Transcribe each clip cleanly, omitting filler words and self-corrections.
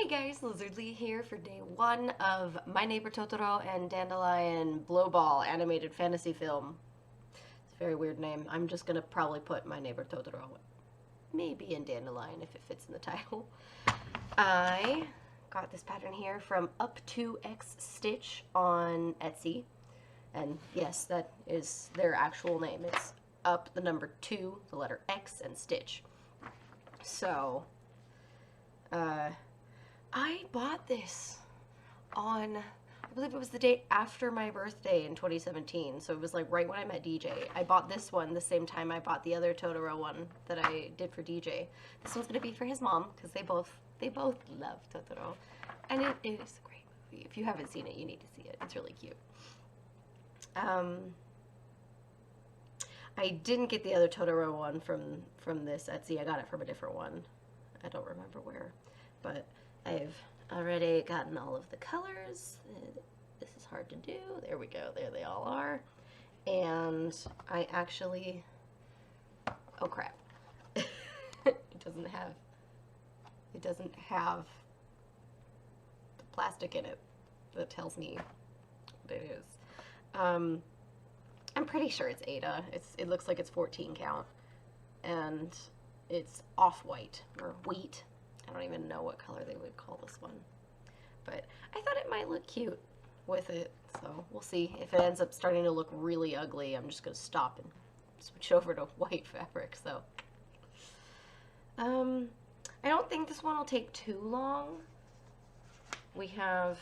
Hey guys, Lizardlea here for day 1 of My Neighbor Totoro and Dandelion Blowball animated fantasy film. It's a very weird name. I'm just gonna probably put My Neighbor Totoro, maybe in Dandelion if it fits in the title. I got this pattern here from Up to X Stitch on Etsy. And yes, that is their actual name. It's Up, the number 2, the letter X, and Stitch. So, I bought this on, I believe it was the day after my birthday in 2017. So it was like right when I met DJ. I bought this one the same time I bought the other Totoro one that I did for DJ. This one's going to be for his mom because they both love Totoro. And it is a great movie. If you haven't seen it, you need to see it. It's really cute. I didn't get the other Totoro one from this Etsy. I got it from a different one. I don't remember where, but I've already gotten all of the colors. This is hard to do. There we go. There they all are. And I actually, oh crap. It doesn't have the plastic in it that tells me what it is. I'm pretty sure it's Ada. It looks like it's 14 count, and it's off-white or wheat. I don't even know what color they would call this one, but I thought it might look cute with it. So we'll see. If it ends up starting to look really ugly, I'm just gonna stop and switch over to white fabric. So I don't think this one will take too long. We have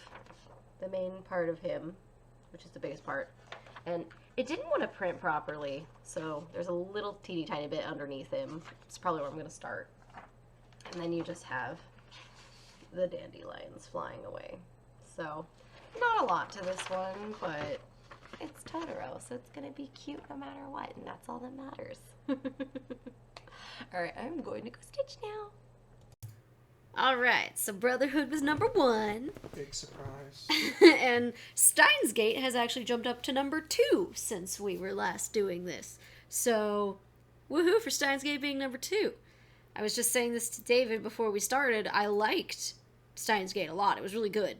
the main part of him, which is the biggest part, and it didn't want to print properly, so there's a little teeny tiny bit underneath him. It's probably where I'm going to start. And then you just have the dandelions flying away. So, not a lot to this one, but it's Totoro, so it's going to be cute no matter what, and that's all that matters. Alright, I'm going to go stitch now. Alright, so Brotherhood was number 1. Big surprise. And Steins Gate has actually jumped up to number 2 since we were last doing this. So, woohoo for Steins Gate being number 2. I was just saying this to David before we started. I liked Steins Gate a lot. It was really good.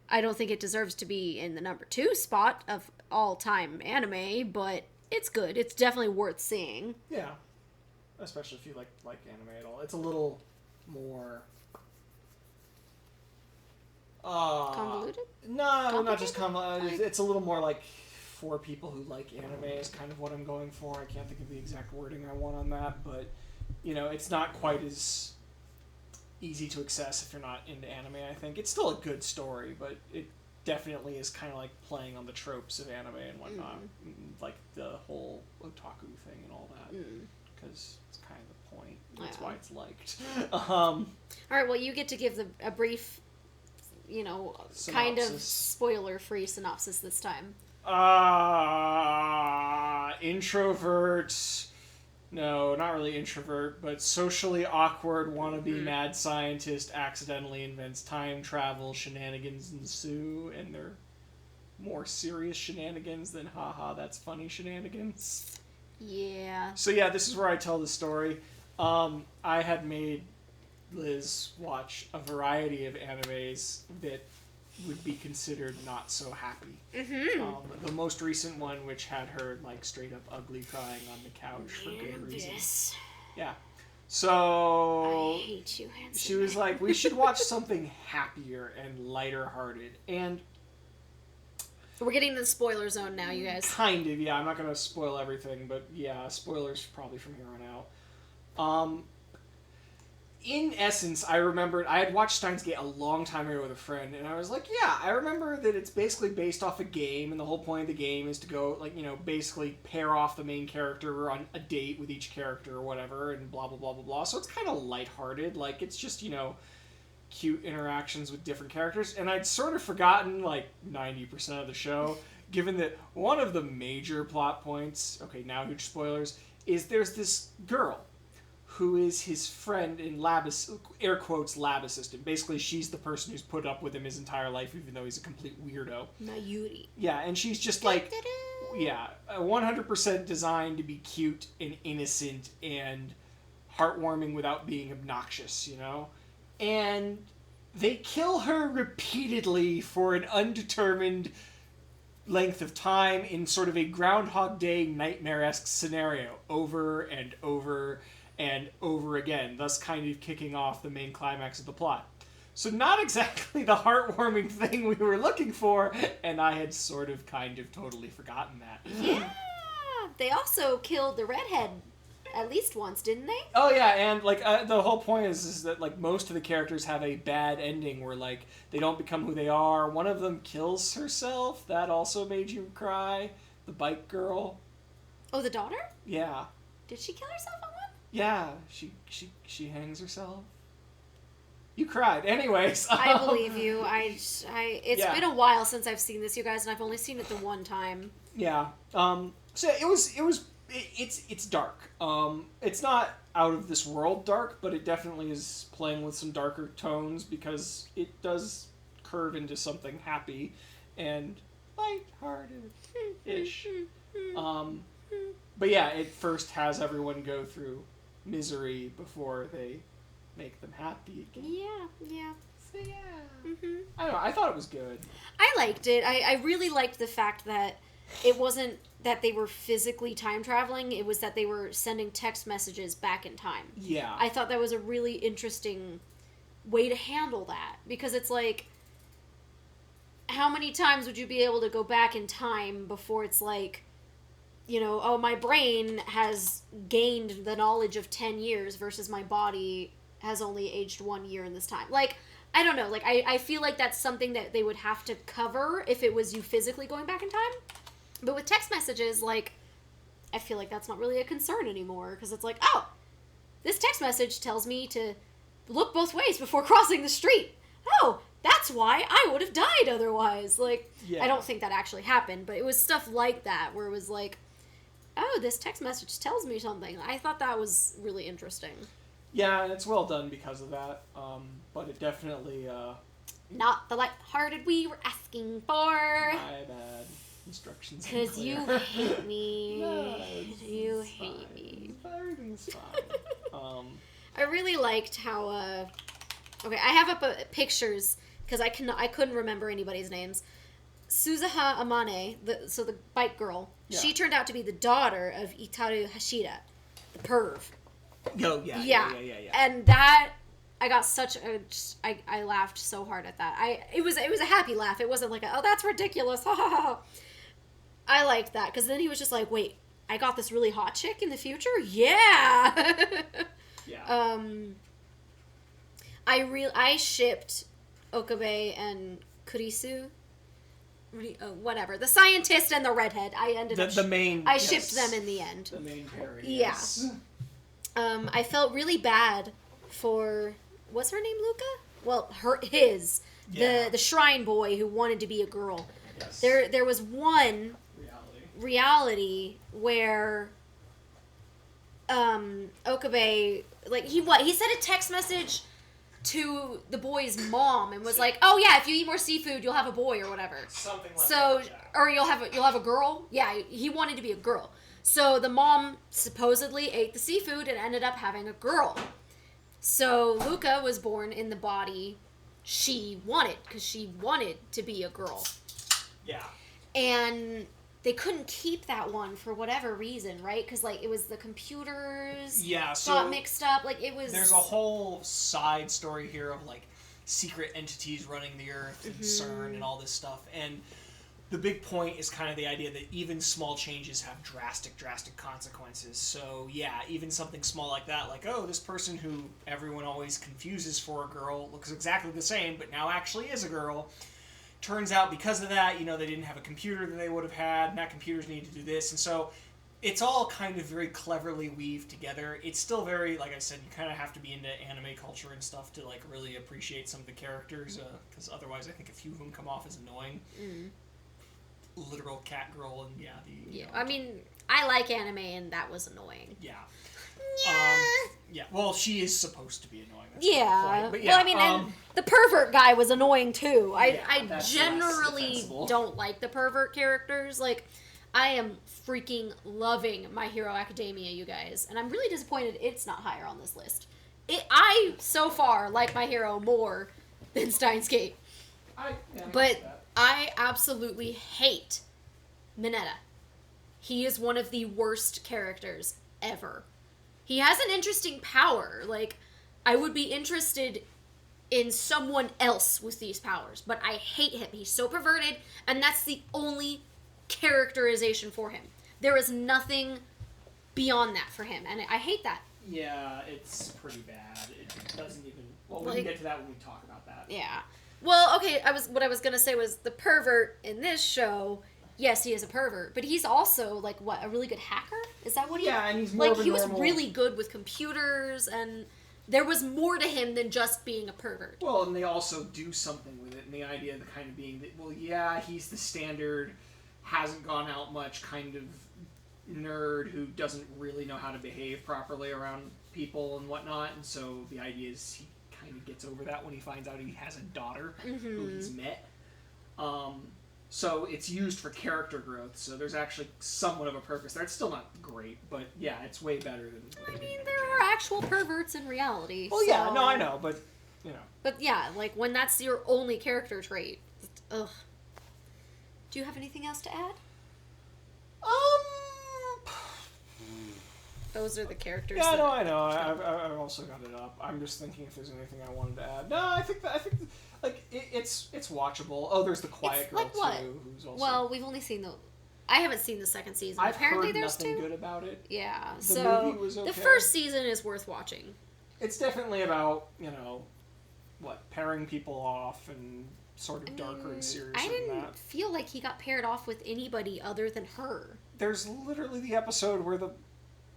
I don't think it deserves to be in the number 2 spot of all-time anime, but it's good. It's definitely worth seeing. Yeah. Especially if you like anime at all. It's a little more... convoluted? No, not just convoluted. It's a little more like for people who like anime is kind of what I'm going for. I can't think of the exact wording I want on that, but, you know, it's not quite as easy to access if you're not into anime, I think. It's still a good story, but it definitely is kind of like playing on the tropes of anime and whatnot. Like the whole otaku thing and all that. Because it's kind of the point. That's why it's liked. Alright, well, you get to give a brief... synopsis. Kind of spoiler-free synopsis this time. Introvert. No, not really introvert, but socially awkward wannabe mad scientist accidentally invents time travel. Shenanigans ensue, and they're more serious shenanigans than haha, that's funny shenanigans. Yeah. So yeah, this is where I tell the story. I had made Liz watch a variety of animes that would be considered not so happy. The most recent one, which had her like straight up ugly crying on the couch for good reasons. Yeah. So I hate you, handsome. She was like, we should watch something happier and lighter hearted. And we're getting to the spoiler zone now, you guys. Kind of, yeah. I'm not gonna spoil everything, but yeah, spoilers probably from here on out. In essence, I remembered, I had watched Steins Gate a long time ago with a friend, and I was like, yeah, I remember that it's basically based off a game, and the whole point of the game is to go, like, you know, basically pair off the main character on a date with each character or whatever, and blah, blah, blah, blah, blah. So it's kind of lighthearted, like, it's just, you know, cute interactions with different characters, and I'd sort of forgotten, like, 90% of the show, given that one of the major plot points, okay, now huge spoilers, is there's this girl who is his friend in air quotes, lab assistant. Basically, she's the person who's put up with him his entire life, even though he's a complete weirdo. Mayuri. Yeah, and she's just like, 100% designed to be cute and innocent and heartwarming without being obnoxious, you know? And they kill her repeatedly for an undetermined length of time in sort of a Groundhog Day nightmare-esque scenario over and over and over again, thus kind of kicking off the main climax of the plot. So not exactly the heartwarming thing we were looking for, and I had sort of kind of totally forgotten that. Yeah, they also killed the redhead at least once, didn't they? Oh yeah, and like the whole point is that like most of the characters have a bad ending where like they don't become who they are. One of them kills herself. That also made you cry. The bike girl. Oh, the daughter? Yeah. Did she kill herself on one? Yeah, she hangs herself. You cried. Anyways. I believe you. It's been a while since I've seen this, you guys, and I've only seen it the one time. Yeah. So it's dark. It's not out of this world dark, but it definitely is playing with some darker tones because it does curve into something happy and lighthearted-ish. But yeah, it first has everyone go through misery before they make them happy again. Yeah. So yeah. Mm-hmm. I don't know, I thought it was good. I liked it. I really liked the fact that it wasn't that they were physically time traveling, it was that they were sending text messages back in time. Yeah. I thought that was a really interesting way to handle that, because it's like, how many times would you be able to go back in time before it's like, you know, oh, my brain has gained the knowledge of 10 years versus my body has only aged 1 year in this time. Like, I don't know. Like, I feel like that's something that they would have to cover if it was you physically going back in time. But with text messages, like, I feel like that's not really a concern anymore. Because it's like, oh, this text message tells me to look both ways before crossing the street. Oh, that's why I would have died otherwise. Like, yeah. I don't think that actually happened. But it was stuff like that where it was like, oh, this text message tells me something. I thought that was really interesting. Yeah, and it's well done because of that. But it definitely... Not the lighthearted we were asking for. My bad. Instructions. Because you hate me. No, you it's hate fine. me. Everything's fine. I really liked how, okay, I have up pictures, because I couldn't remember anybody's names. Suzuha Amane, so the bike girl, yeah. She turned out to be the daughter of Itaru Hashida, the perv. Oh, yeah. And that, I got such a, I laughed so hard at that. It was a happy laugh. It wasn't like, oh, that's ridiculous. I liked that, because then he was just like, wait, I got this really hot chick in the future? Yeah! Yeah. I shipped Okabe and Kurisu. Whatever. The scientist and the redhead. I shipped them in the end. The main pairing. Yeah. Yes. I felt really bad for, what's her name, Luca? Well, the shrine boy who wanted to be a girl. Yes. There was one reality where Okabe, like, he sent a text message to the boy's mom and was like, oh yeah, if you eat more seafood you'll have a boy or whatever. Something like that. Or you'll have a girl. Yeah, he wanted to be a girl. So the mom supposedly ate the seafood and ended up having a girl. So Luca was born in the body she wanted, because she wanted to be a girl. Yeah. And they couldn't keep that one for whatever reason, right? Because, like, it was the computers got mixed up. Like, it was... There's a whole side story here of, like, secret entities running the Earth and CERN and all this stuff. And the big point is kind of the idea that even small changes have drastic consequences. So, yeah, even something small like that, like, oh, this person who everyone always confuses for a girl looks exactly the same, but now actually is a girl. Turns out because of that, you know, they didn't have a computer that they would have had, and that computers needed to do this. And so it's all kind of very cleverly weaved together. It's still very, like I said, you kind of have to be into anime culture and stuff to, like, really appreciate some of the characters, because otherwise I think a few of them come off as annoying. Literal cat girl and, Yeah, I mean, I like anime, and that was annoying. Yeah. Yeah. Well, she is supposed to be annoying. Yeah. But yeah. Well, I mean, and the pervert guy was annoying too. I that's generally don't like the pervert characters. Like, I am freaking loving My Hero Academia, you guys, and I'm really disappointed it's not higher on this list. I so far like My Hero more than Steins Gate. I But get that. I absolutely hate Mineta. He is one of the worst characters ever. He has an interesting power. Like, I would be interested in someone else with these powers, but I hate him. He's so perverted, and that's the only characterization for him. There is nothing beyond that for him, and I hate that. Yeah, it's pretty bad. It doesn't even. Well, we Like- can get to that when we talk about that. Yeah. Well, okay, what I was gonna say was the pervert in this show. Yes, he is a pervert, but he's also like what, a really good hacker? Is that what he? Yeah, and he's more like of a he was normal- really good with computers, and there was more to him than just being a pervert. Well, and they also do something with it, and the idea of the kind of being that, well, yeah, he's the standard, hasn't gone out much kind of nerd who doesn't really know how to behave properly around people and whatnot, and so the idea is he kind of gets over that when he finds out he has a daughter who he's met. So it's used for character growth, so there's actually somewhat of a purpose there. It's still not great, but yeah, it's way better than... I mean, there are actual perverts in reality. Well, yeah, so- no, I know, but, you know. But yeah, like when that's your only character trait, ugh. Do you have anything else to add? Those are the characters. Yeah, that... no, I know. I've also got it up. I'm just thinking if there's anything I wanted to add. No, I think like it's watchable. Oh, there's the quiet It's girl like what? too, who's also. Well, we've only seen the. I haven't seen the second season. I've Apparently, heard there's nothing two. good about it. Yeah, The so movie was okay. the first season is worth watching. It's definitely about pairing people off and sort of darker and serious I than didn't that. feel like he got paired off with anybody other than her. There's literally the episode where the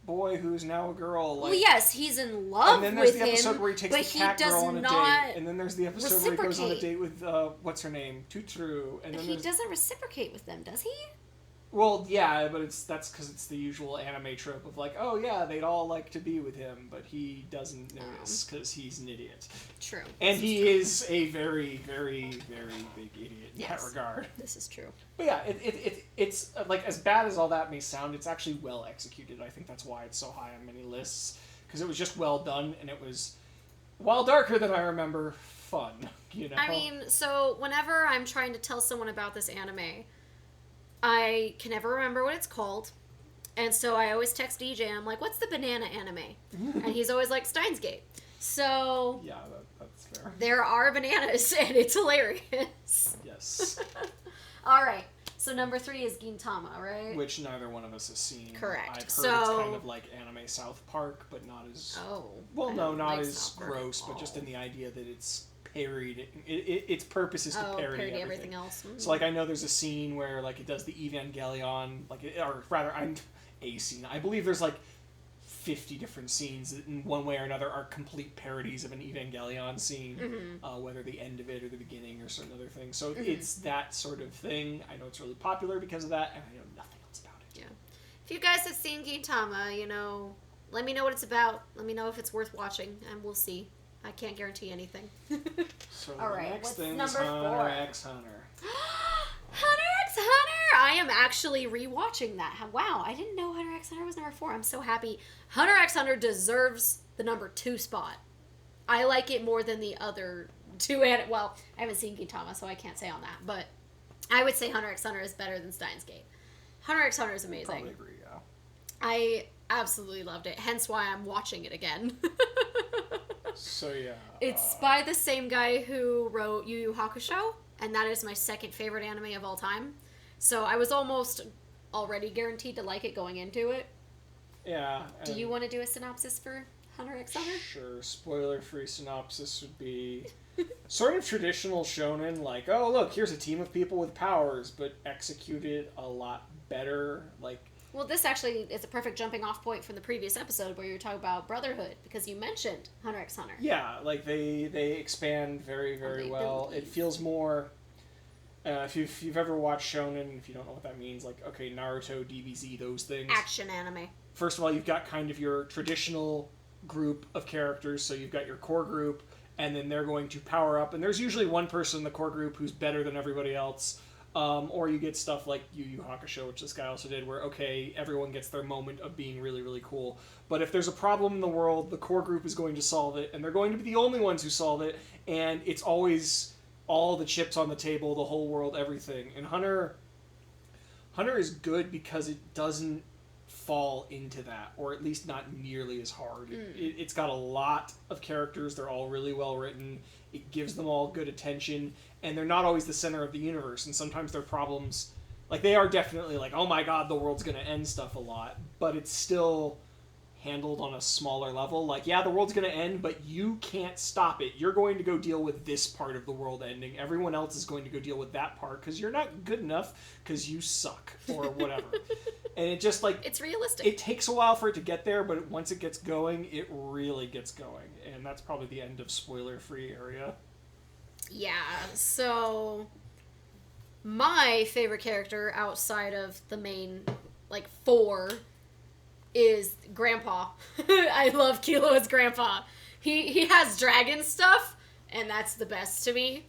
boy who's now a girl. Well, yes, he's in love And then there's with the episode him, where he takes but the cat he does girl on a not date, and then there's the episode where he goes on a reciprocate. date with what's her name, Totoro, and then He there's doesn't reciprocate with them, does he? Well, yeah, but that's because it's the usual anime trope of like, oh yeah, they'd all like to be with him, but he doesn't notice because he's an idiot. True. And he is a very, very, very big idiot in that Yes. regard. This is true. But yeah, it's like, as bad as all that may sound, it's actually well executed. I think that's why it's so high on many lists, because it was just well done, and it was, while darker than I remember, fun, you know? I mean, so whenever I'm trying to tell someone about this anime, I can never remember what it's called. And so I always text DJ, I'm like, what's the banana anime? And he's always like, Steins Gate. So Yeah, that's fair. there are bananas, and it's hilarious. Yes. All right. So number 3 is Gintama, right? Which neither one of us has seen. Correct. I've heard So- it's kind of like anime South Park, but not as... Oh. Well, I no, don't not like as South Park gross, at but just all. in the idea that it's parried. Its purpose is to parody everything. else. So, like, I know there's a scene where, like, it does the Evangelion, or rather, a scene. I believe there's, like, 50 different scenes that in one way or another are complete parodies of an Evangelion scene, whether the end of it or the beginning or certain other things. So it's that sort of thing. I know it's really popular because of that, and I know nothing else about it. Yeah. If you guys have seen Gintama, let me know what it's about. Let me know if it's worth watching, and we'll see. I can't guarantee anything. So All the right, next what's thing is number Hunter 4? x Hunter. Hunter x Hunter! I am actually rewatching that. Wow, I didn't know Hunter x Hunter was number 4. I'm so happy. Hunter x Hunter deserves the number 2 spot. I like it more than the other 2. Well, I haven't seen Gintama, so I can't say on that. But I would say Hunter x Hunter is better than Steins Gate. Hunter x Hunter is amazing. Probably agree, yeah. I absolutely loved it. Hence why I'm watching it again. So yeah. It's by the same guy who wrote Yu Yu Hakusho, and that is my second favorite anime of all time. So I was almost already guaranteed to like it going into it. Yeah. Do you want to do a synopsis for Hunter x Hunter? Sure. Spoiler-free synopsis would be sort of traditional shonen, like, oh look, here's a team of people with powers, but executed a lot better. Like, Well, this actually is a perfect jumping off point from the previous episode where you were talking about Brotherhood, because you mentioned Hunter x Hunter. yeah, like they expand very, very the well. It abilities. feels more. If you've ever watched shonen, if you don't know what that means, like, okay, Naruto, DBZ, those things. Action anime. First of all, you've got kind of your traditional group of characters, so you've got your core group, and then they're going to power up, and there's usually one person in the core group who's better than everybody else, Or you get stuff like Yu Yu Hakusho, which this guy also did, where, okay, everyone gets their moment of being really, really cool. But if there's a problem in the world, the core group is going to solve it, and they're going to be the only ones who solve it, and it's always all the chips on the table, the whole world, everything. And Hunter is good because it doesn't fall into that, or at least not nearly as hard. It's got a lot of characters. They're all really well written. It gives them all good attention, and they're not always the center of the universe. And sometimes their problems, like, they are definitely like, oh my god, the world's gonna end stuff a lot, but it's still handled on a smaller level. Like, yeah, the world's gonna end, but you can't stop it. You're going to go deal with this part of the world ending. Everyone else is going to go deal with that part because you're not good enough because you suck or whatever. And it just, like, it's realistic. It takes a while for it to get there, but once it gets going, it really gets going. And that's probably the end of spoiler-free area. Yeah, so my favorite character outside of the main, like, 4 is Grandpa. I love Kilo as Grandpa. He has dragon stuff, and that's the best to me.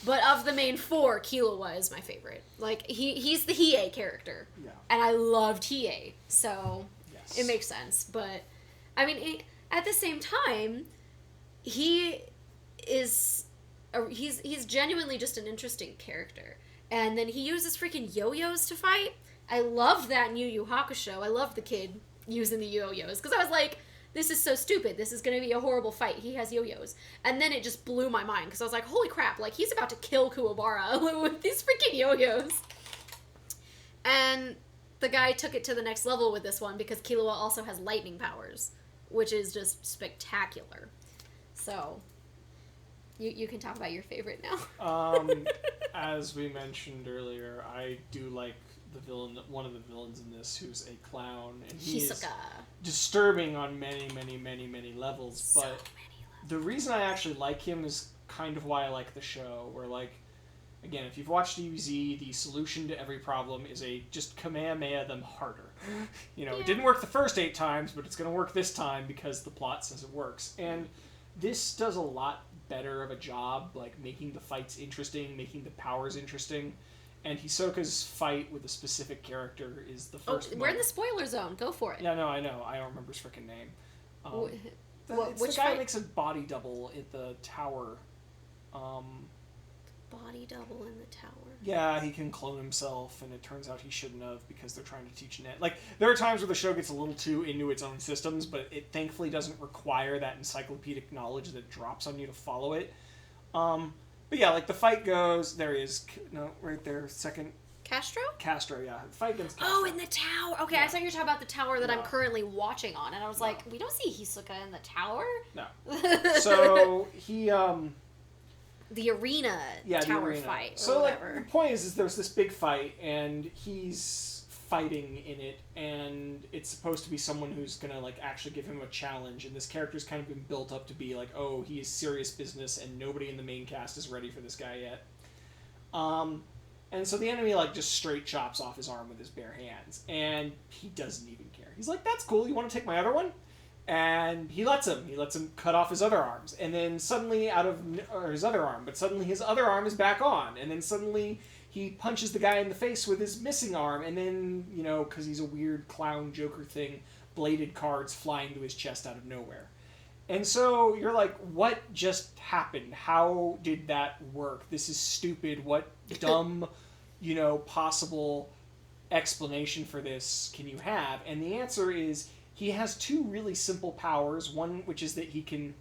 But of the main 4, Killua is my favorite. Like, he's the Hiei character. Yeah. And I loved Hiei, so Yes. it makes sense. But, I mean, at the same time, he is... He's genuinely just an interesting character. And then he uses freaking yo-yos to fight. I love that in Yu Yu Hakusho. I love the kid using the yo-yos. Because I was like, this is so stupid. This is going to be a horrible fight. He has yo-yos. And then it just blew my mind. Because I was like, holy crap. Like, he's about to kill Kuwabara with these freaking yo-yos. And the guy took it to the next level with this one. Because Killua also has lightning powers. Which is just spectacular. So... You can talk about your favorite now. As we mentioned earlier, I do like the villain, one of the villains in this, who's a clown, and he is disturbing on many, many, many, many levels. But the reason I actually like him is kind of why I like the show. Where, like, again, if you've watched DBZ, the solution to every problem is just Kamehameha them harder. You know, It didn't work the first 8 times, but it's going to work this time because the plot says it works. And this does a lot better of a job, like, making the fights interesting, making the powers interesting. And Hisoka's fight with a specific character is the first we're in the spoiler zone. Go for it. Yeah, no, I know. I don't remember his freaking name. It's which the guy fight? who makes a body double at the tower. Body double in the tower. Yeah, he can clone himself, and it turns out he shouldn't have because they're trying to teach Net. Like, there are times where the show gets a little too into its own systems, but it thankfully doesn't require that encyclopedic knowledge that drops on you to follow it. But yeah, like, the fight goes, there he is, no, right there, second. Castro, yeah. The fight against Castro. Oh, in the tower. Okay, yeah. I thought you were talking about the tower that I'm currently watching on, and I was like, we don't see Hisoka in the tower? No. So, he, the arena tower fight. So, whatever. like, the point is there's this big fight, and he's fighting in it, and it's supposed to be someone who's gonna, like, actually give him a challenge, and this character's kind of been built up to be like, oh, he is serious business, and nobody in the main cast is ready for this guy yet. And so the enemy, like, just straight chops off his arm with his bare hands, and he doesn't even care. He's like, that's cool, you want to take my other one? And he lets him cut off his other arms, and then suddenly his other arm, but suddenly his other arm is back on, and then suddenly he punches the guy in the face with his missing arm, and then, you know, because he's a weird clown Joker thing, bladed cards fly into his chest out of nowhere. And so you're like, what just happened? How did that work? This is stupid. What dumb, you know, possible explanation for this can you have? And the answer is, he has 2 really simple powers. One, which is that he can...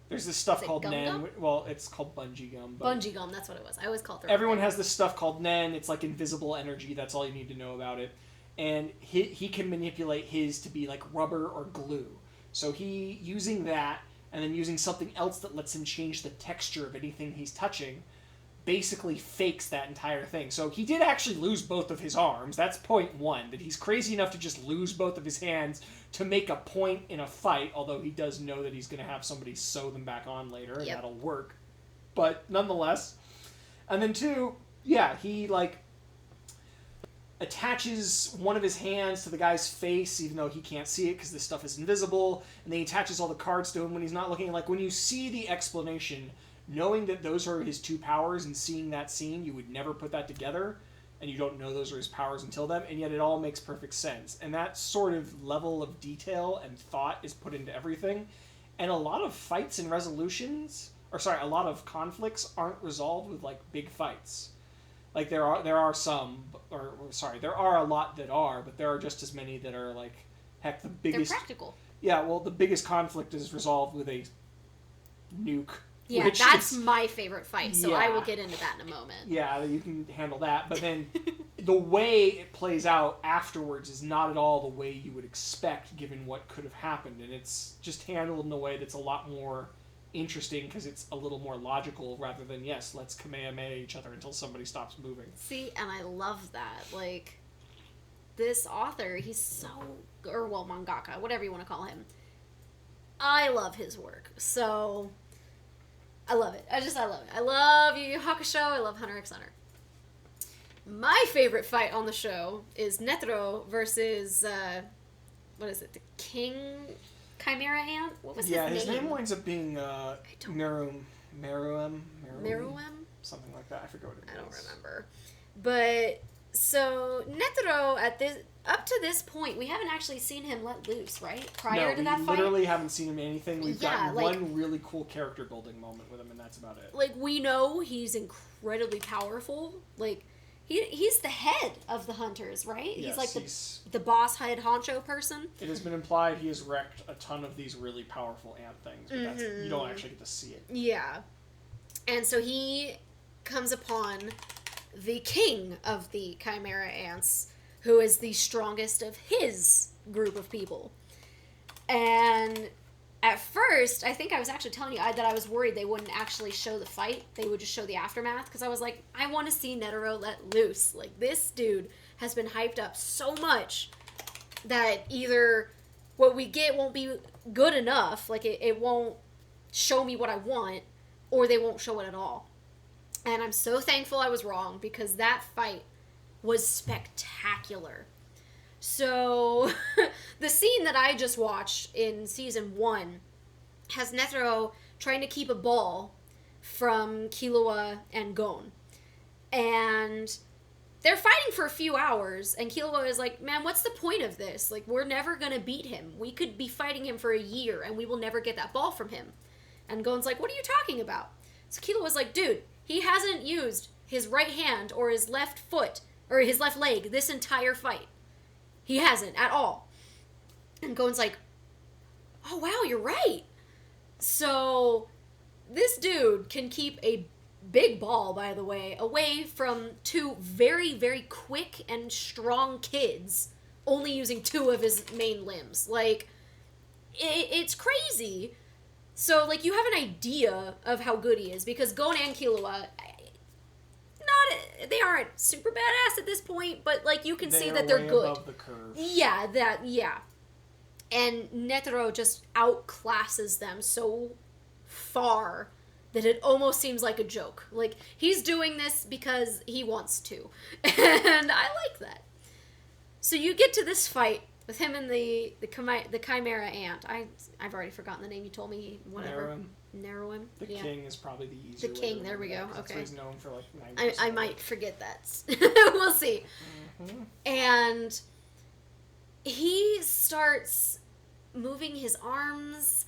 There's this stuff called Nen. Well, it's called Bungee Gum. Bungee Gum, that's what it was. I always called it. Everyone has this stuff called Nen. It's like invisible energy. That's all you need to know about it. And he can manipulate his to be like rubber or glue. So he, using that, and then using something else that lets him change the texture of anything he's touching, basically fakes that entire thing. So he did actually lose both of his arms. That's point 1, that he's crazy enough to just lose both of his hands to make a point in a fight, although he does know that he's going to have somebody sew them back on later, and that'll work. But nonetheless. And then 2, yeah, he, like, attaches one of his hands to the guy's face, even though he can't see it because this stuff is invisible, and then he attaches all the cards to him when he's not looking. Like, when you see the explanation, knowing that those are his 2 powers and seeing that scene, you would never put that together. and you don't know those are his powers until then, and yet it all makes perfect sense. And that sort of level of detail and thought is put into everything. And a lot of fights and resolutions, a lot of conflicts aren't resolved with, like, big fights. Like, there are some, there are a lot that are, but there are just as many that are, like, heck, the biggest... They're practical. Yeah, well, the biggest conflict is resolved with a nuke. Yeah, that's my favorite fight, so I will get into that in a moment. Yeah, you can handle that, but then the way it plays out afterwards is not at all the way you would expect given what could have happened, and it's just handled in a way that's a lot more interesting because it's a little more logical rather than, yes, let's Kamehameha each other until somebody stops moving. See, and I love that. Like, this author, he's so... or, well, mangaka, whatever you want to call him. I love his work, so... I love it. I love it. I love Yu Yu Hakusho. I love Hunter x Hunter. My favorite fight on the show is Netero versus, what is it, the King Chimera Ant? What was his name? Yeah, his name winds up being Meruem? Something like that. I forget what it is. I don't remember. But, so, Netero, up to this point, we haven't actually seen him let loose, right? Prior to that fight? No, we literally haven't seen him in anything. We've gotten one really cool character building moment with him, and that's about it. Like, we know he's incredibly powerful. Like, he's the head of the Hunters, right? Yes, he's like the boss head honcho person. It has been implied he has wrecked a ton of these really powerful ant things, but you don't actually get to see it. Yeah. And so he comes upon the king of the Chimera Ants, who is the strongest of his group of people. And at first, I think I was actually telling you that I was worried they wouldn't actually show the fight. They would just show the aftermath. Because I was like, I want to see Netero let loose. Like, this dude has been hyped up so much that either what we get won't be good enough, like it won't show me what I want, or they won't show it at all. And I'm so thankful I was wrong, because that fight was spectacular. So, the scene that I just watched in season 1 has Netero trying to keep a ball from Killua and Gon. And they're fighting for a few hours, and Killua is like, man, what's the point of this? Like, we're never gonna beat him. We could be fighting him for a year, and we will never get that ball from him. And Gon's like, what are you talking about? So Killua's like, dude, he hasn't used his right hand or his left foot or his left leg this entire fight. He hasn't at all. And Gon's like, oh wow, you're right. So this dude can keep a big ball, by the way, away from two very, very quick and strong kids, only using 2 of his main limbs. Like, it's crazy. So, like, you have an idea of how good he is, because Gon and Killua, they aren't super badass at this point, but, like, you can see that they're good. Above the curve. Yeah. And Netero just outclasses them so far that it almost seems like a joke. Like, he's doing this because he wants to. And I like that. So you get to this fight with him and the Chimera Ant. I've already forgotten the name you told me. Whatever. Neruem. The king is probably the easier The king, there we go. Okay. That's what he's known for, like, 90%. I might forget that. We'll see. Mm-hmm. And he starts moving his arms,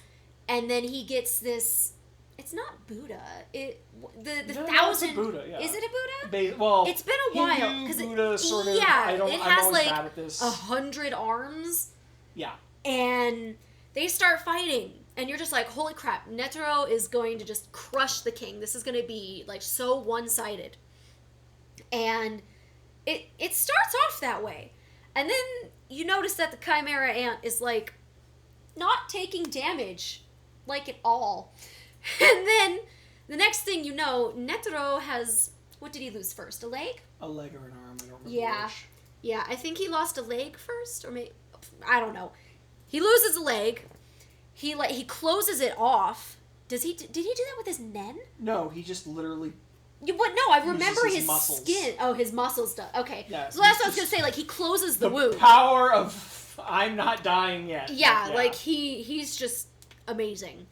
and then he gets this... It's not Buddha. The thousand... It's a Buddha, yeah. Is it a Buddha? It's been a while. Hindu, Buddha, sort of. Yeah, I'm has always like bad at this. 100 arms. Yeah. And they start fighting. And you're just like, holy crap, Netero is going to just crush the king. This is going to be, like, so one-sided. And it starts off that way. And then you notice that the Chimera Ant is, like, not taking damage, like, at all. And then, the next thing you know, Netero has... What did he lose first? A leg? A leg or an arm, I don't remember which. Yeah, I think he lost a leg first, or maybe... I don't know. He loses a leg. He closes it off. Did he do that with his nen? No, he just literally... No, I remember his muscles. Skin. Oh, his muscles does. Okay. Yeah, so that's what I was going to say. Like, he closes the wound. The power of I'm not dying yet. Yeah, like, he's just amazing.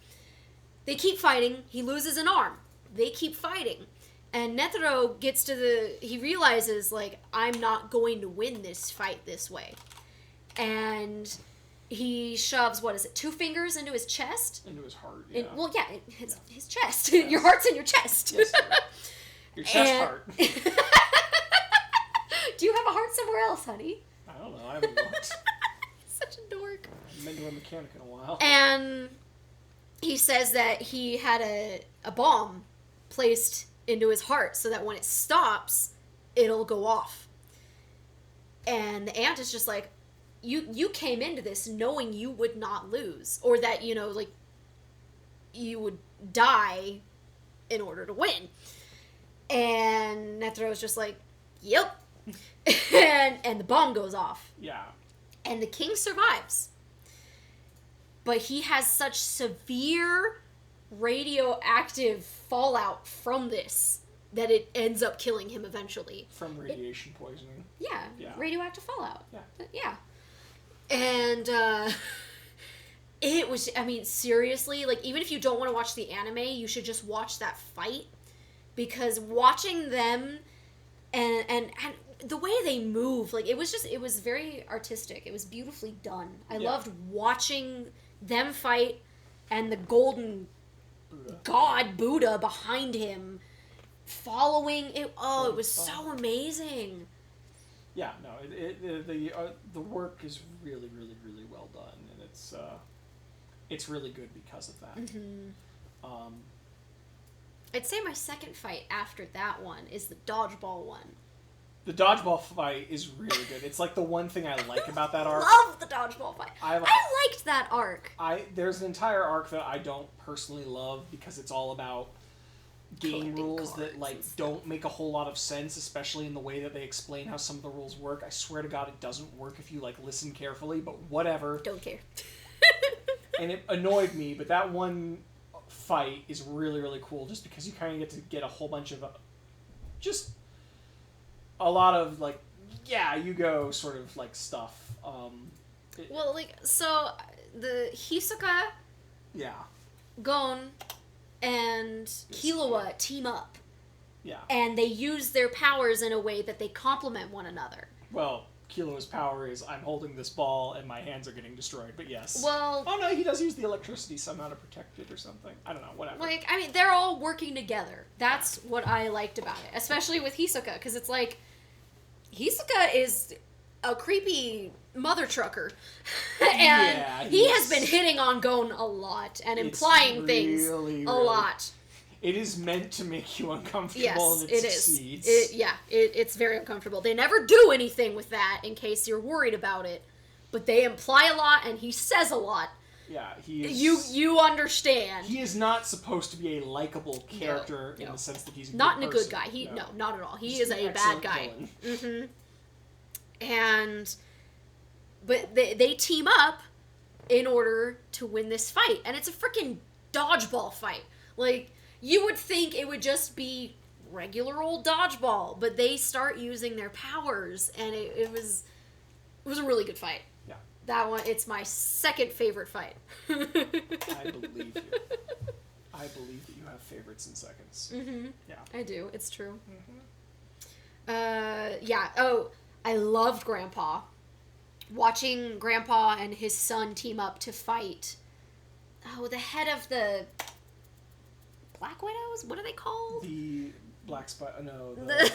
They keep fighting. He loses an arm. They keep fighting. And Netero gets to he realizes, like, I'm not going to win this fight this way. And he shoves, 2 fingers into his chest? Into his heart, yeah. His chest. Yes. Your heart's in your chest. Yes, your chest heart. Do you have a heart somewhere else, honey? I don't know, I haven't looked. Such a dork. I haven't been to a mechanic in a while. And he says that he had a bomb placed into his heart so that when it stops, it'll go off. And the ant is just like, you came into this knowing you would not lose, or that, you know, like, you would die in order to win. And Netero's just like, yep. and the bomb goes off. Yeah. And the king survives. But he has such severe radioactive fallout from this that it ends up killing him eventually. From radiation poisoning. Yeah. Radioactive fallout. Yeah. And it was, I mean, seriously, like, even if you don't want to watch the anime, you should just watch that fight, because watching them and the way they move, like, it was very artistic. It was beautifully done. I loved watching them fight, and the golden god Buddha behind him following it. Oh, it was so amazing. Yeah, no, the work is really, really, really well done, and it's really good because of that. Mm-hmm. I'd say my second fight after that one is the dodgeball one. The dodgeball fight is really good. It's like the one thing I like about that arc. Love the dodgeball fight. I liked that arc. There's an entire arc that I don't personally love because it's all about game rules that, like, don't make a whole lot of sense, especially in the way that they explain how some of the rules work. I swear to God, it doesn't work if you, like, listen carefully, but whatever. Don't care. And it annoyed me, but that one fight is really, really cool just because you kind of get a whole bunch of just a lot of, like, you go sort of, like, stuff. Well, like, so the Hisoka, Gon, and Killua team up. Yeah. And they use their powers in a way that they complement one another. Well, Killua's power is, I'm holding this ball and my hands are getting destroyed, but yes. Well... Oh no, he does use the electricity somehow to protect it or something. I don't know, whatever. Like, I mean, they're all working together. That's what I liked about it. Especially with Hisoka, because it's like, Hisoka is a creepy mother trucker. And he has been hitting on Gon a lot and implying things a lot. It is meant to make you uncomfortable, yes, and it succeeds. It's very uncomfortable. They never do anything with that in case you're worried about it, but they imply a lot and he says a lot. Yeah, he is... You understand. He is not supposed to be a likable character in the sense that he's a not good in a good guy. No, not at all. He's a bad guy. Mm-hmm. But they team up in order to win this fight, and it's a freaking dodgeball fight. Like, you would think it would just be regular old dodgeball, but they start using their powers, and it was a really good fight. Yeah. That one, it's my second favorite fight. I believe you. I believe that you have favorites in seconds. Mm-hmm. Yeah. I do. It's true. Mm-hmm. Oh, I loved Grandpa. Watching Grandpa and his son team up to fight. Oh, the head of the Black Widows? What are they called? The Black Spot... No, the... shoot,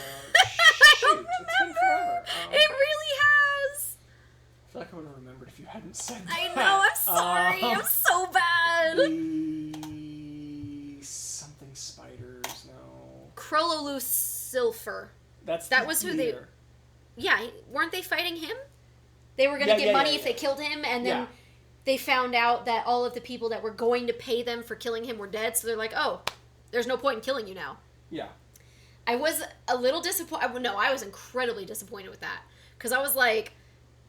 it's been forever. It really has. I feel like I would have remembered if you hadn't said that. I know, I'm sorry. I'm so bad. The... something spiders, no. Krololusilfer. That was who they... Yeah, weren't they fighting him? They were going to get money if they killed him, and then they found out that all of the people that were going to pay them for killing him were dead, so they're like, oh, there's no point in killing you now. Yeah. I was a little disappointed. No, I was incredibly disappointed with that. Because I was like,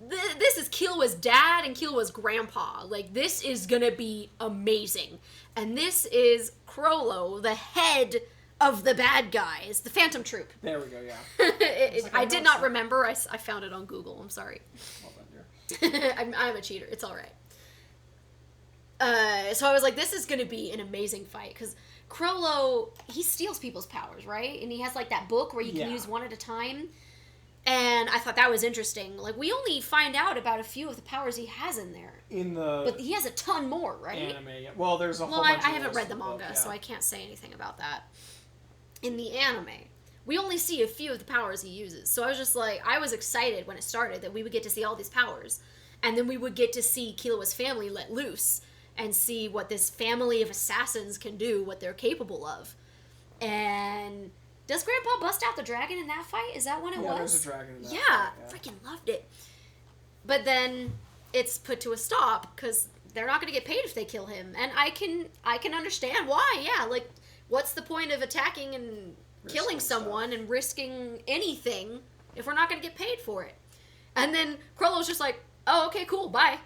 this is Killua's dad and Killua's grandpa. Like, this is going to be amazing. And this is Crollo, the head of the bad guys, the Phantom Troop. There we go, yeah. I did not remember. I found it on Google. I'm sorry. Well done, dear. I'm a cheater. It's all right. So I was like, this is going to be an amazing fight. Because Crollo, he steals people's powers, right? And he has, like, that book where you can use one at a time. And I thought that was interesting. Like, we only find out about a few of the powers he has in there. But he has a ton more, right? Anime. Well, there's a whole bunch I haven't read the manga, so I can't say anything about that. In the anime, we only see a few of the powers he uses. So I was just like, I was excited when it started that we would get to see all these powers. And then we would get to see Killua's family let loose and see what this family of assassins can do, what they're capable of. And does Grandpa bust out the dragon in that fight? Is that when it was? Yeah, there's a dragon in that fight, yeah, freaking loved it. But then it's put to a stop because they're not going to get paid if they kill him. And I can understand why. Yeah, like, what's the point of attacking and killing someone and risking anything if we're not going to get paid for it? And then Crollo's just like, oh, okay, cool, bye.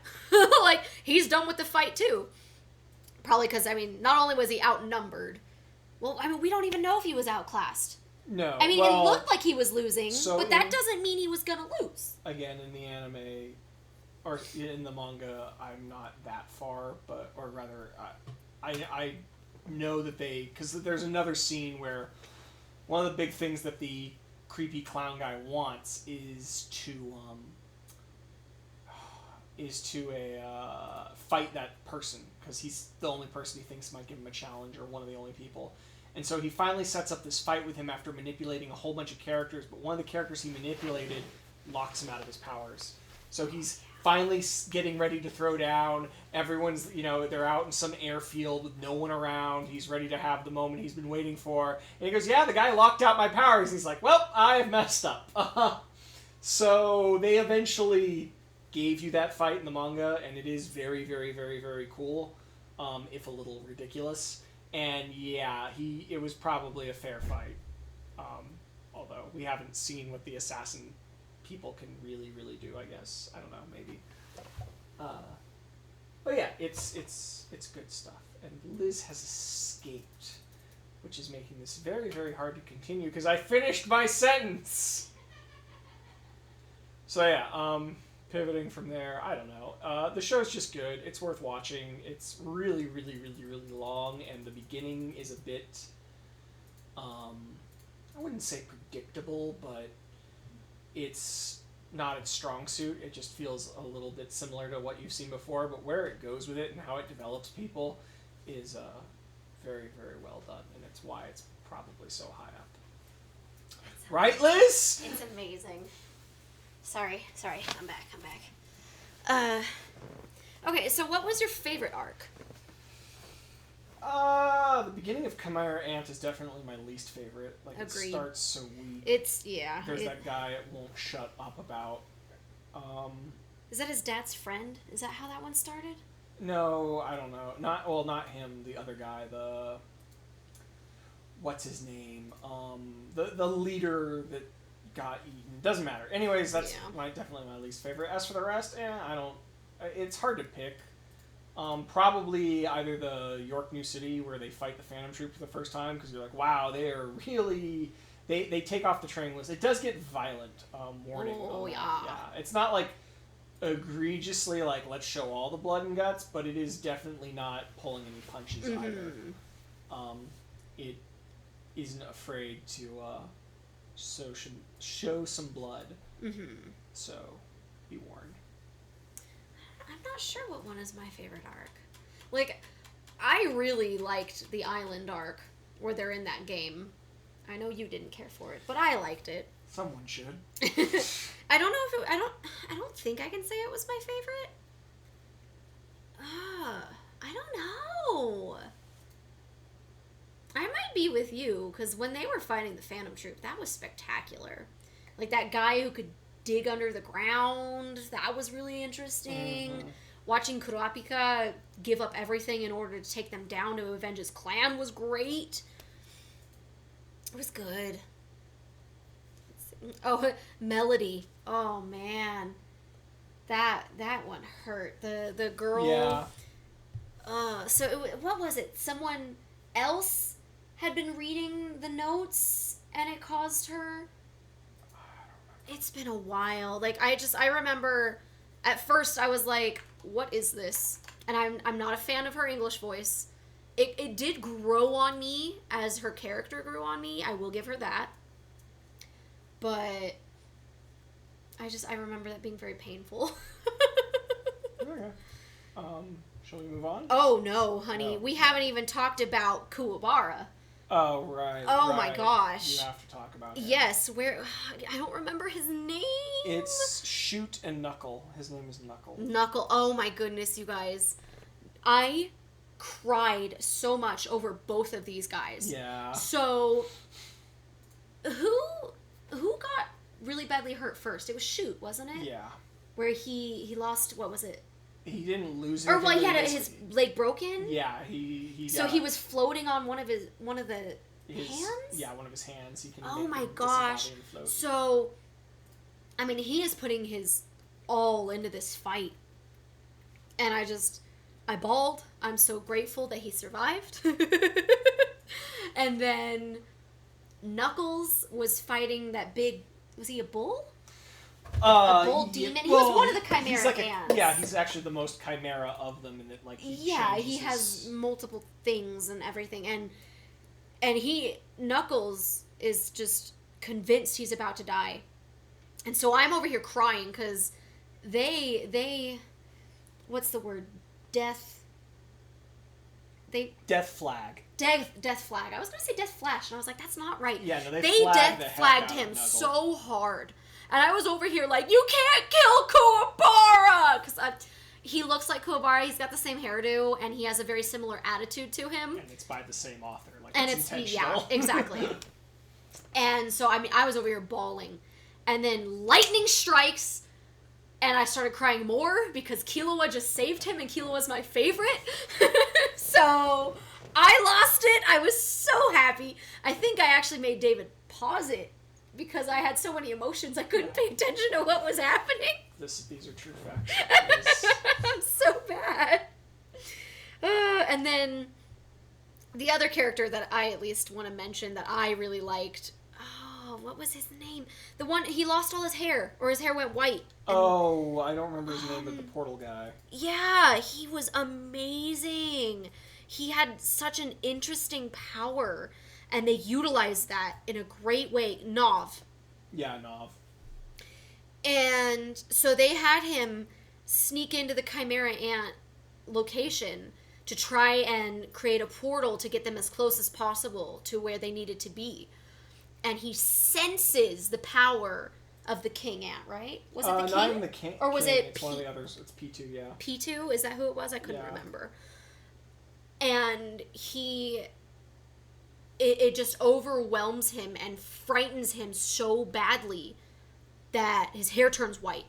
Like, he's done with the fight, too. Probably because, I mean, not only was he outnumbered, well, I mean, we don't even know if he was outclassed. No. I mean, it looked like he was losing, but that doesn't mean he was going to lose. Again, in the anime, or in the manga, I'm not that far, or rather, I know that because there's another scene where one of the big things that the creepy clown guy wants is to fight that person, because he's the only person he thinks might give him a challenge, or one of the only people. And so he finally sets up this fight with him after manipulating a whole bunch of characters, but one of the characters he manipulated locks him out of his powers. So he's finally getting ready to throw down. Everyone's, they're out in some airfield with no one around. He's ready to have the moment he's been waiting for. And he goes, yeah, the guy locked out my powers. He's like, well, I've messed up. So they eventually gave you that fight in the manga, and it is very, very, very, very cool, if a little ridiculous. And yeah, it was probably a fair fight. Although we haven't seen what the assassin people can really, really do, I guess. I don't know, maybe. But yeah, it's good stuff. And Liz has escaped, which is making this very, very hard to continue, because I finished my sentence! So yeah, pivoting from there, I don't know. The show's just good. It's worth watching. It's really, really, really, really long, and the beginning is a bit, I wouldn't say predictable, but it's not its strong suit. It just feels a little bit similar to what you've seen before, but where it goes with it and how it develops people is very, very well done, and it's why it's probably so high up. Right, Liz? It's amazing. Sorry, I'm back. Okay, so what was your favorite arc? The beginning of Chimera Ant is definitely my least favorite. Like, Agreed. It starts so weak. There's that guy it won't shut up about. Is that his dad's friend? Is that how that one started? No, I don't know. Not him, the other guy, what's his name? The leader that got eaten. Doesn't matter. Anyways, that's definitely my least favorite. As for the rest, it's hard to pick. Probably either the York New City, where they fight the Phantom Troop for the first time, because you're like, wow, they are really... They take off the training list. It does get violent, warning. Oh, yeah. It's not, like, egregiously, like, let's show all the blood and guts, but it is definitely not pulling any punches either. It isn't afraid to show some blood. So, be warned. I'm not sure what one is my favorite arc. Like, I really liked the island arc where they're in that game. I know you didn't care for it, but I liked it. Someone should. I don't know if I don't think I can say it was my favorite. I don't know. I might be with you, because when they were fighting the Phantom Troop, that was spectacular. Like, that guy who could dig under the ground, that was really interesting. Watching Kurapika give up everything in order to take them down to avenge his clan was great. It was good. Oh, Melody. Oh, man. That one hurt. The girl... Yeah. What was it? Someone else had been reading the notes, and it caused her... It's been a while. Like, I remember at first I was like, what is this? And I'm not a fan of her English voice. it did grow on me as her character grew on me. I will give her that. But I remember that being very painful. Okay. Shall we move on? Oh no, honey. No. We haven't even talked about Kuwabara. Oh, right. Oh right. my gosh. You have to talk about him. Yes, where I don't remember his name. It's Shoot and Knuckle. His name is Knuckle. Knuckle. Oh my goodness, you guys. I cried so much over both of these guys. Yeah. So who got really badly hurt first? It was Shoot, wasn't it? Yeah. Where he lost, what was it? He didn't lose Or anything. well, he had but his leg broken? Yeah, he So got he was floating on one of the his, hands? Yeah, one of his hands. He can Oh make my him gosh. disembody and float. So, I mean, he is putting his all into this fight. And I bawled. I'm so grateful that he survived. And then Knuckles was fighting that big, was he a bull? A bull demon? He was one of the Chimera he's like hands. Yeah, he's actually the most Chimera of them, in that like he he has multiple things and everything, and Knuckles is just convinced he's about to die, and so I'm over here crying because they what's the word, death flag. Death flag. I was gonna say death flash, and I was like, that's not right. Yeah, no, they death flagged the heck out him of Knuckles. so hard. And I was over here like, you can't kill Kuwabara! Because he looks like Kuwabara, he's got the same hairdo, and he has a very similar attitude to him. And it's by the same author. Like, And it's intentional. yeah, exactly. And so, I mean, I was over here bawling. And then lightning strikes, and I started crying more because Killua just saved him, and Killua's my favorite. So, I lost it. I was so happy. I think I actually made David pause it because I had so many emotions I couldn't pay attention to what was happening. These are true facts. I'm so bad. And then the other character that I at least want to mention that I really liked, oh, what was his name? The one, he lost all his hair, or his hair went white. Oh, I don't remember his name, but the portal guy. Yeah, he was amazing. He had such an interesting power, and they utilized that in a great way. Nov. Yeah, Nov. And so they had him sneak into the Chimera Ant location to try and create a portal to get them as close as possible to where they needed to be. And he senses the power of the King Ant, right? Was it the King? Not even the King. Or was it It's one of the others. It's P2, yeah. P2? Is that who it was? I couldn't remember. And it just overwhelms him and frightens him so badly that his hair turns white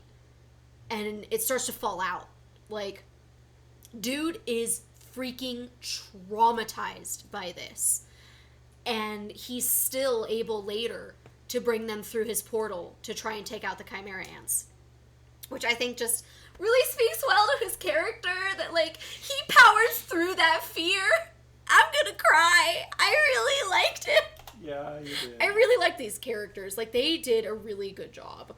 and it starts to fall out. Like, dude is freaking traumatized by this. And he's still able later to bring them through his portal to try and take out the Chimera Ants. Which I think just really speaks well to his character, that, like, he powers through that fear. I'm gonna cry. I really liked him. Yeah, you did. I really like these characters. Like, they did a really good job.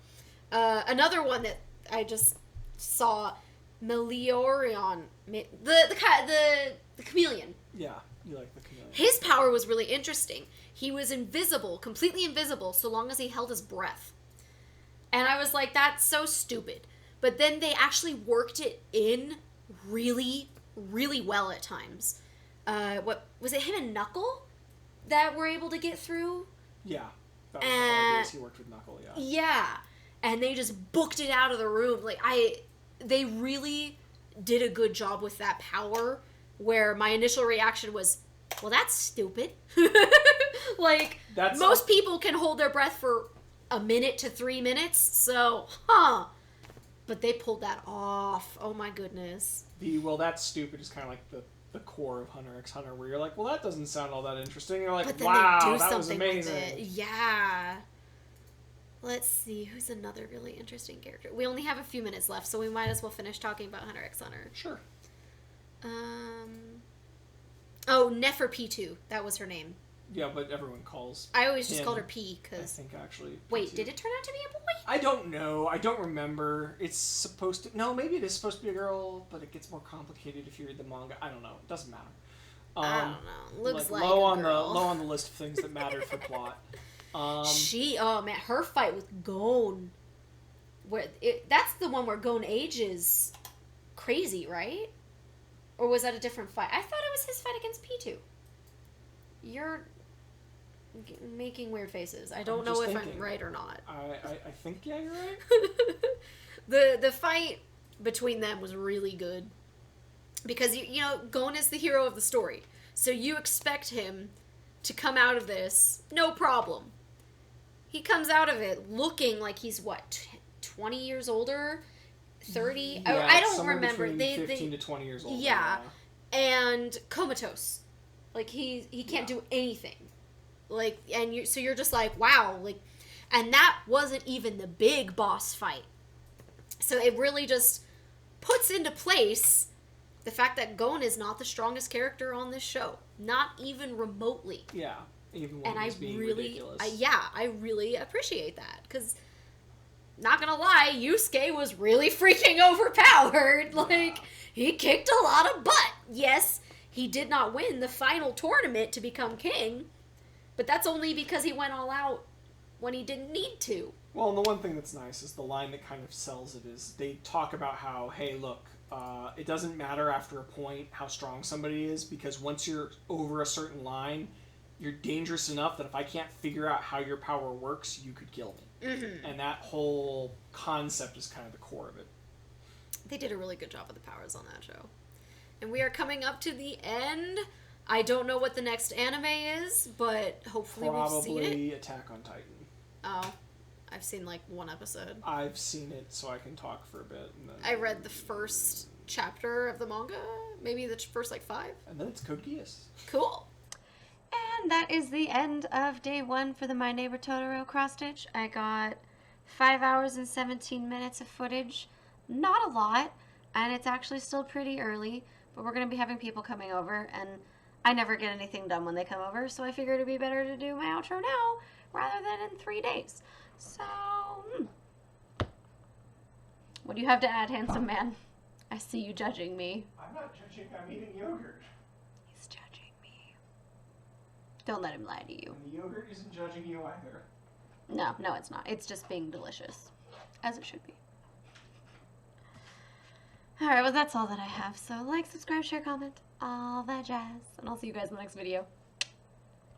Another one that I just saw, Meliorion, the chameleon. Yeah, you like the chameleon. His power was really interesting. He was invisible, completely invisible, so long as he held his breath. And I was like, that's so stupid. But then they actually worked it in really, really well at times. What was it, him and Knuckle that were able to get through? Yeah. That was the hard he worked with Knuckle, yeah. Yeah. And they just booked it out of the room. Like, they really did a good job with that power, where my initial reaction was, well, that's stupid. Like, most people can hold their breath for a minute to 3 minutes, so, But they pulled that off. Oh my goodness. Well, that's stupid is kind of like the core of Hunter x Hunter, where you're like, well, that doesn't sound all that interesting. And you're like, wow, that was amazing. Yeah. Let's see, who's another really interesting character? We only have a few minutes left, so we might as well finish talking about Hunter x Hunter. Sure. Oh, Neferpitu. That was her name. Yeah, but everyone calls. I always just called her P, I because... think, actually. Wait, P2. did it turn out to be a boy? I don't know. I don't remember. It's supposed to... No, maybe it is supposed to be a girl, but it gets more complicated if you read the manga. I don't know. It doesn't matter. I don't know. Looks like low a on girl. the low on the list of things that matter for plot. Oh man, her fight with Gon, that's the one where Gon ages crazy, right? Or was that a different fight? I thought it was his fight against P2. You're making weird faces. I don't know if I'm right or not. I think, yeah, you're right. The fight between them was really good. Because, you know, Gon is the hero of the story. So you expect him to come out of this, no problem. He comes out of it looking like he's, 20 years older? 30? Yeah, I don't remember. 15 to 20 years old. Yeah. And comatose. Like, he can't do anything. Like, and so you're just like, wow. Like, and that wasn't even the big boss fight. So it really just puts into place the fact that Gon is not the strongest character on this show. Not even remotely. Yeah. Even when he's being ridiculous. I really appreciate that. Because, not gonna lie, Yusuke was really freaking overpowered. Like, he kicked a lot of butt. Yes, he did not win the final tournament to become king. But that's only because he went all out when he didn't need to. Well, and the one thing that's nice is the line that kind of sells it is they talk about how, hey, look, it doesn't matter after a point how strong somebody is, because once you're over a certain line, you're dangerous enough that if I can't figure out how your power works, you could kill me. Mm-hmm. And that whole concept is kind of the core of it. They did a really good job with the powers on that show. And we are coming up to the end. I don't know what the next anime is, but hopefully we've seen it. Probably Attack on Titan. Oh, I've seen like one episode. I've seen it, so I can talk for a bit. And then... I read the first chapter of the manga, maybe the first like 5. And then it's Code Geass. Cool. And that is the end of day 1 for the My Neighbor Totoro cross stitch. I got 5 hours and 17 minutes of footage. Not a lot, and it's actually still pretty early, but we're going to be having people coming over, and I never get anything done when they come over, so I figured it'd be better to do my outro now rather than in 3 days. So, what do you have to add, handsome man? I see you judging me. I'm not judging, I'm eating yogurt. He's judging me. Don't let him lie to you. And the yogurt isn't judging you either. No, it's not. It's just being delicious, as it should be. Alright, well that's all that I have. So like, subscribe, share, comment, all that jazz. And I'll see you guys in the next video.